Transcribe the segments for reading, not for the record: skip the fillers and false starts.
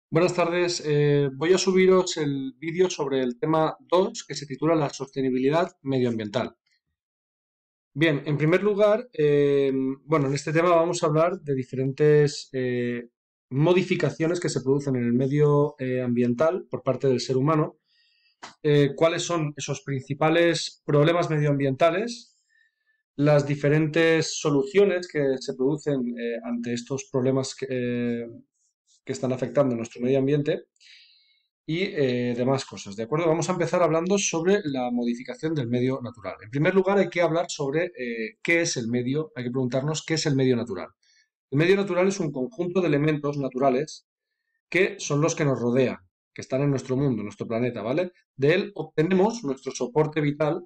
Buenas tardes. Voy a subiros el vídeo sobre el tema 2 que se titula La sostenibilidad medioambiental. Bien, en primer lugar, bueno, en este tema vamos a hablar de diferentes modificaciones que se producen en el medio ambiental por parte del ser humano. ¿Cuáles son esos principales problemas medioambientales? Las diferentes soluciones que se producen ante estos problemas que están afectando nuestro medio ambiente y demás cosas, ¿de acuerdo? Vamos a empezar hablando sobre la modificación del medio natural. En primer lugar, hay que hablar sobre qué es el medio, hay que preguntarnos qué es el medio natural. El medio natural es un conjunto de elementos naturales que son los que nos rodean, que están en nuestro mundo, en nuestro planeta, ¿vale? De él obtenemos nuestro soporte vital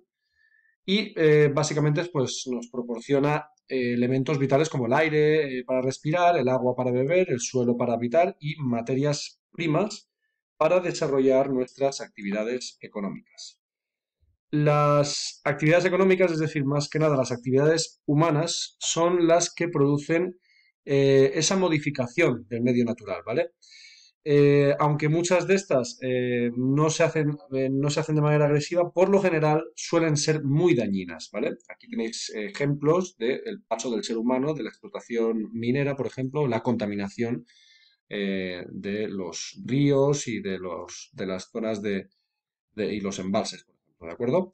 y básicamente pues, nos proporciona elementos vitales como el aire para respirar, el agua para beber, el suelo para habitar y materias primas para desarrollar nuestras actividades económicas. Las actividades económicas, es decir, más que nada las actividades humanas, son las que producen esa modificación del medio natural, ¿vale? Aunque muchas de estas no se hacen de manera agresiva, por lo general suelen ser muy dañinas, ¿vale? Aquí tenéis ejemplos del paso del ser humano, de la explotación minera, por ejemplo, la contaminación de los ríos y de las zonas y los embalses, por ejemplo, ¿de acuerdo?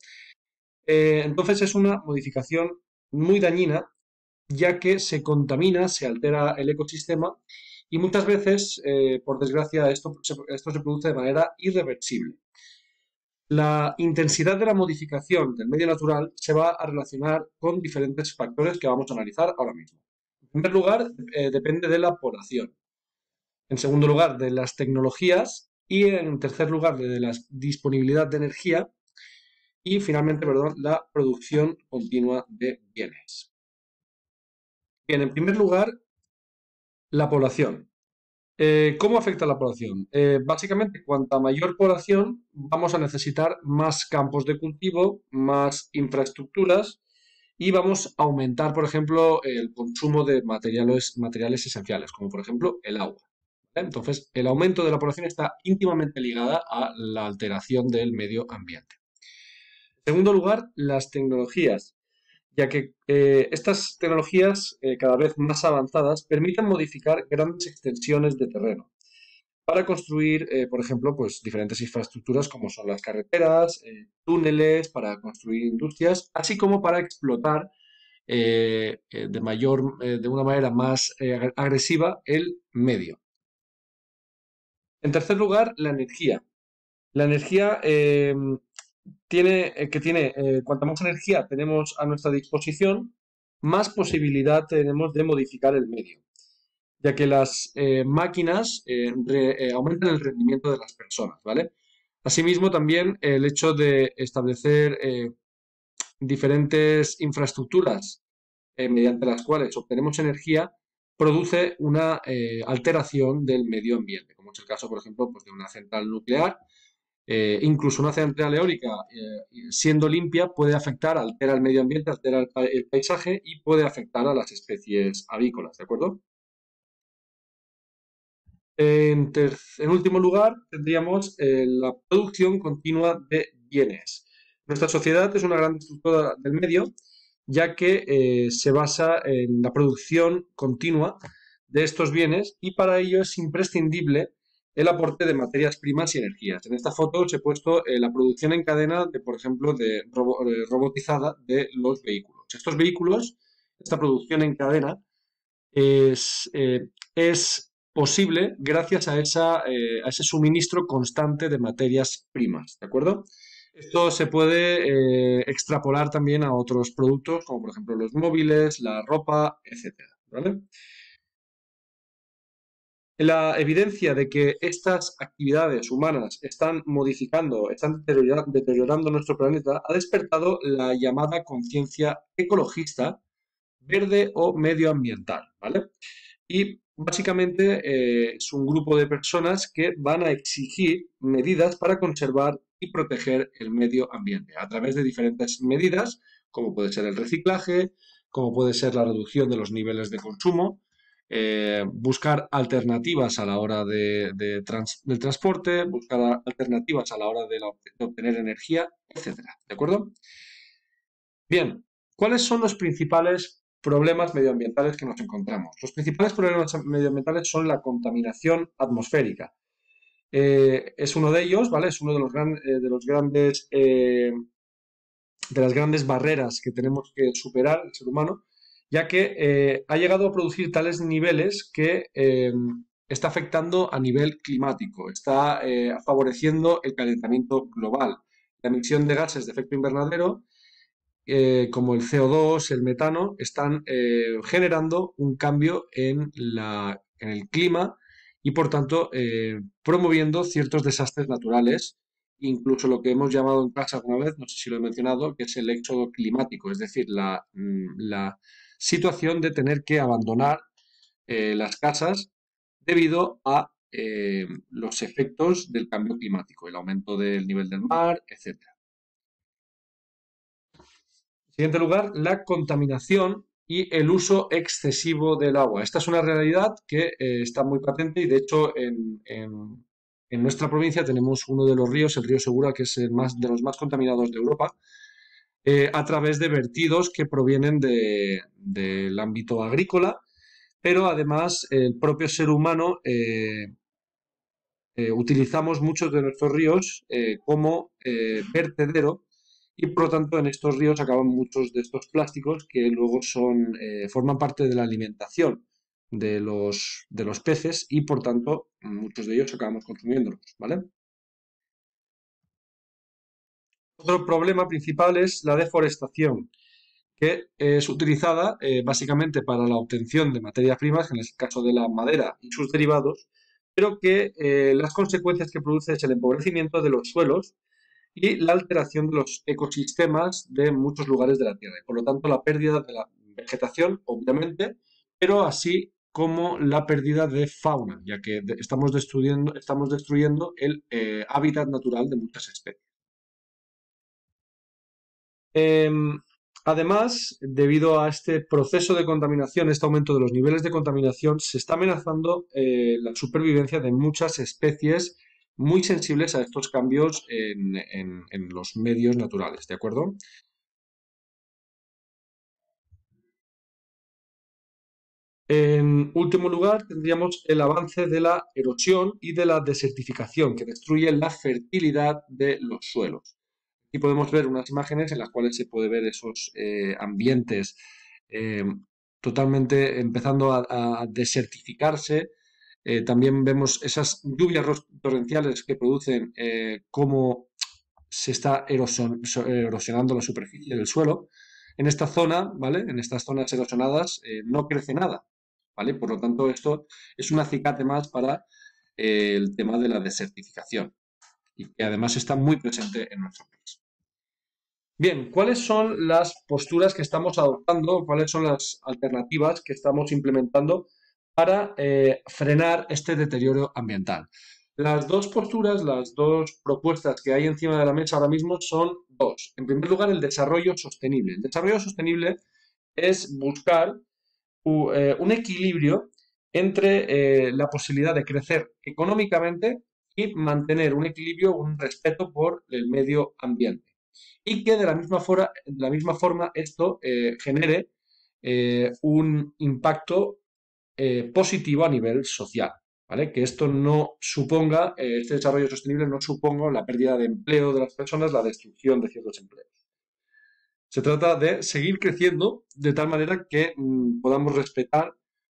Entonces es una modificación muy dañina ya que se contamina, se altera el ecosistema y muchas veces, por desgracia, esto se produce de manera irreversible. La intensidad de la modificación del medio natural se va a relacionar con diferentes factores que vamos a analizar ahora mismo. En primer lugar, depende de la población. En segundo lugar, de las tecnologías. Y en tercer lugar, de la disponibilidad de energía. Y finalmente, perdón, la producción continua de bienes. Bien, en primer lugar, la población. ¿Cómo afecta a la población? Básicamente, cuanta mayor población, vamos a necesitar más campos de cultivo, más infraestructuras y vamos a aumentar, por ejemplo, el consumo de materiales esenciales, como por ejemplo el agua. ¿Vale? Entonces, el aumento de la población está íntimamente ligada a la alteración del medio ambiente. En segundo lugar, las tecnologías, ya que estas tecnologías cada vez más avanzadas permiten modificar grandes extensiones de terreno para construir, por ejemplo, pues diferentes infraestructuras como son las carreteras, túneles, para construir industrias, así como para explotar de una manera más agresiva el medio. En tercer lugar, la energía. La energía cuanta más energía tenemos a nuestra disposición, más posibilidad tenemos de modificar el medio, ya que las máquinas aumentan el rendimiento de las personas, ¿vale? Asimismo, también el hecho de establecer diferentes infraestructuras mediante las cuales obtenemos energía produce una alteración del medio ambiente, como es el caso, por ejemplo, pues de una central nuclear. Incluso una central eólica, siendo limpia, puede afectar, altera el medio ambiente, altera el paisaje y puede afectar a las especies avícolas, ¿de acuerdo? En último lugar, tendríamos la producción continua de bienes. Nuestra sociedad es una gran destructora del medio, ya que se basa en la producción continua de estos bienes y para ello es imprescindible el aporte de materias primas y energías. En esta foto os he puesto la producción en cadena de, por ejemplo, robotizada de los vehículos. Estos vehículos, esta producción en cadena, es posible gracias a ese suministro constante de materias primas, ¿de acuerdo? Esto se puede extrapolar también a otros productos, como por ejemplo los móviles, la ropa, etcétera, ¿vale? La evidencia de que estas actividades humanas están modificando, están deteriorando nuestro planeta, ha despertado la llamada conciencia ecologista, verde o medioambiental, ¿vale? Y básicamente es un grupo de personas que van a exigir medidas para conservar y proteger el medio ambiente a través de diferentes medidas, como puede ser el reciclaje, como puede ser la reducción de los niveles de consumo, buscar alternativas a la hora del transporte, buscar alternativas a la hora de obtener energía, etcétera. ¿De acuerdo? Bien, ¿cuáles son los principales problemas medioambientales que nos encontramos? Los principales problemas medioambientales son la contaminación atmosférica. Es uno de ellos, ¿vale? Es uno de los grandes, de las grandes barreras que tenemos que superar el ser humano, ya que ha llegado a producir tales niveles que está afectando a nivel climático, está favoreciendo el calentamiento global. La emisión de gases de efecto invernadero como el CO2, el metano, están generando un cambio en el clima y, por tanto, promoviendo ciertos desastres naturales, incluso lo que hemos llamado en clase alguna vez, no sé si lo he mencionado, que es el éxodo climático, es decir, la situación de tener que abandonar las casas debido a los efectos del cambio climático, el aumento del nivel del mar, etcétera. En siguiente lugar, la contaminación y el uso excesivo del agua. Esta es una realidad que está muy patente y de hecho en nuestra provincia tenemos uno de los ríos, el río Segura, que es de los más contaminados de Europa, a través de vertidos que provienen del ámbito agrícola, pero además el propio ser humano utilizamos muchos de nuestros ríos como vertedero y por lo tanto en estos ríos acaban muchos de estos plásticos que luego forman parte de la alimentación de los peces y por tanto muchos de ellos acabamos consumiéndolos, ¿vale? Otro problema principal es la deforestación, que es utilizada básicamente para la obtención de materias primas, en el caso de la madera y sus derivados, pero que las consecuencias que produce es el empobrecimiento de los suelos y la alteración de los ecosistemas de muchos lugares de la Tierra. Y por lo tanto, la pérdida de la vegetación, obviamente, pero así como la pérdida de fauna, ya que estamos destruyendo el hábitat natural de muchas especies. Em, Además, debido a este proceso de contaminación, este aumento de los niveles de contaminación, se está amenazando la supervivencia de muchas especies muy sensibles a estos cambios en los medios naturales, ¿de acuerdo? En último lugar, tendríamos el avance de la erosión y de la desertificación, que destruye la fertilidad de los suelos. Aquí podemos ver unas imágenes en las cuales se puede ver esos ambientes eh, totalmente empezando a desertificarse. También vemos esas lluvias torrenciales que producen cómo se está erosionando la superficie del suelo. En esta zona, ¿vale? En estas zonas erosionadas no crece nada, ¿vale? Por lo tanto, esto es un acicate más para el tema de la desertificación y que además está muy presente en nuestro país. Bien, ¿cuáles son las posturas que estamos adoptando? ¿Cuáles son las alternativas que estamos implementando para frenar este deterioro ambiental? Las dos posturas, las dos propuestas que hay encima de la mesa ahora mismo son dos. En primer lugar, el desarrollo sostenible. El desarrollo sostenible es buscar un equilibrio entre la posibilidad de crecer económicamente y mantener un equilibrio, un respeto por el medio ambiente y que de la misma forma esto genere un impacto positivo a nivel social, ¿vale? Que esto no suponga, este desarrollo sostenible no suponga la pérdida de empleo de las personas, la destrucción de ciertos empleos. Se trata de seguir creciendo de tal manera que podamos respetar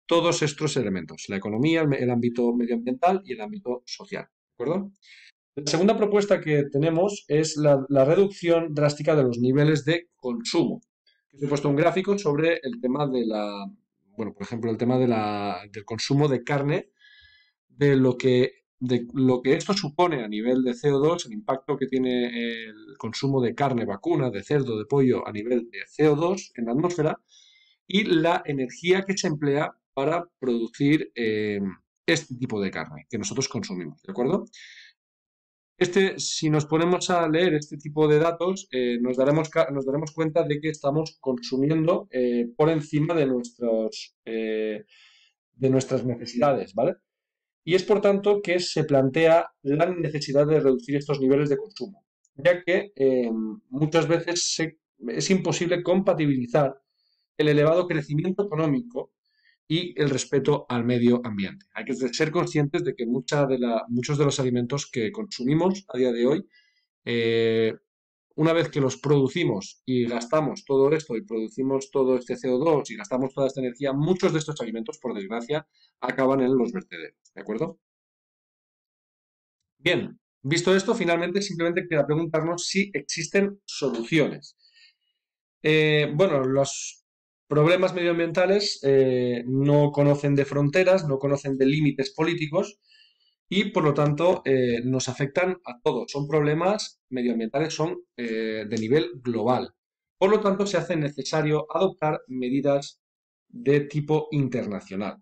todos estos elementos, la economía, el ámbito medioambiental y el ámbito social, ¿de acuerdo? La segunda propuesta que tenemos es la reducción drástica de los niveles de consumo. Os he puesto un gráfico sobre el tema bueno, por ejemplo, el tema del consumo de carne, de lo que esto supone a nivel de CO2, el impacto que tiene el consumo de carne vacuna, de cerdo, de pollo a nivel de CO2 en la atmósfera y la energía que se emplea para producir este tipo de carne que nosotros consumimos, ¿de acuerdo? Si nos ponemos a leer este tipo de datos, nos daremos cuenta de que estamos consumiendo por encima de nuestras necesidades, ¿vale? Y es por tanto que se plantea la necesidad de reducir estos niveles de consumo, ya que muchas veces es imposible compatibilizar el elevado crecimiento económico y el respeto al medio ambiente. Hay que ser conscientes de que muchos de los alimentos que consumimos a día de hoy, eh, una vez que los producimos y gastamos todo esto y producimos todo este CO2 y gastamos toda esta energía, muchos de estos alimentos, por desgracia, acaban en los vertederos. ¿De acuerdo? Bien, visto esto, finalmente simplemente queda preguntarnos si existen soluciones. Bueno, los problemas medioambientales no conocen de fronteras, no conocen de límites políticos y por lo tanto nos afectan a todos. Son problemas medioambientales, son de nivel global. Por lo tanto, se hace necesario adoptar medidas de tipo internacional.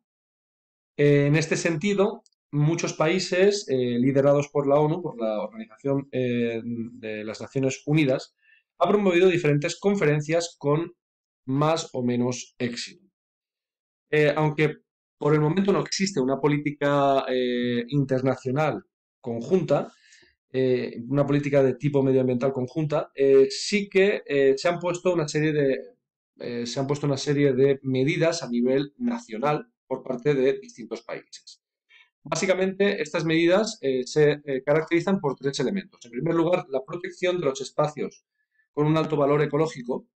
En este sentido, muchos países liderados por la ONU, por la Organización de las Naciones Unidas, ha promovido diferentes conferencias con más o menos éxito. Aunque por el momento no existe una política internacional conjunta, una política de tipo medioambiental conjunta, sí que se han puesto una serie de medidas a nivel nacional por parte de distintos países. Básicamente, estas medidas se caracterizan por tres elementos. En primer lugar, la protección de los espacios con un alto valor ecológico,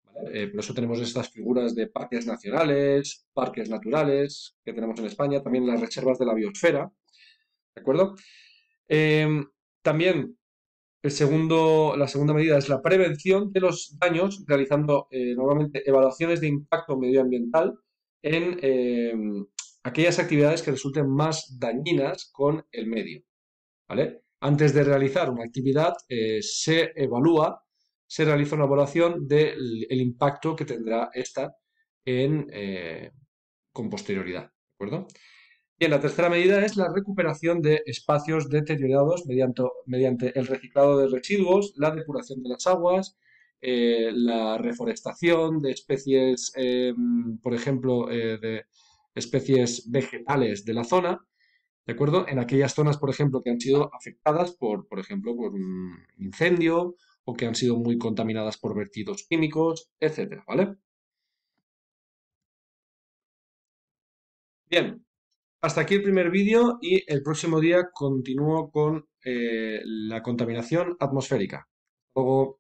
¿vale? Por eso tenemos estas figuras de parques nacionales, parques naturales que tenemos en España, también las reservas de la biosfera, ¿de acuerdo? Eh, También la segunda medida es la prevención de los daños, realizando normalmente evaluaciones de impacto medioambiental en aquellas actividades que resulten más dañinas con el medio, ¿vale? Antes de realizar una actividad, se realiza una evaluación del el impacto que tendrá esta con posterioridad, ¿de acuerdo? Bien, la tercera medida es la recuperación de espacios deteriorados mediante el reciclado de residuos, la depuración de las aguas, la reforestación de especies, por ejemplo, de especies vegetales de la zona, ¿de acuerdo? En aquellas zonas, por ejemplo, que han sido afectadas por ejemplo, por un incendio o que han sido muy contaminadas por vertidos químicos, etcétera, ¿vale? Bien, hasta aquí el primer vídeo y el próximo día continúo con la contaminación atmosférica. Luego.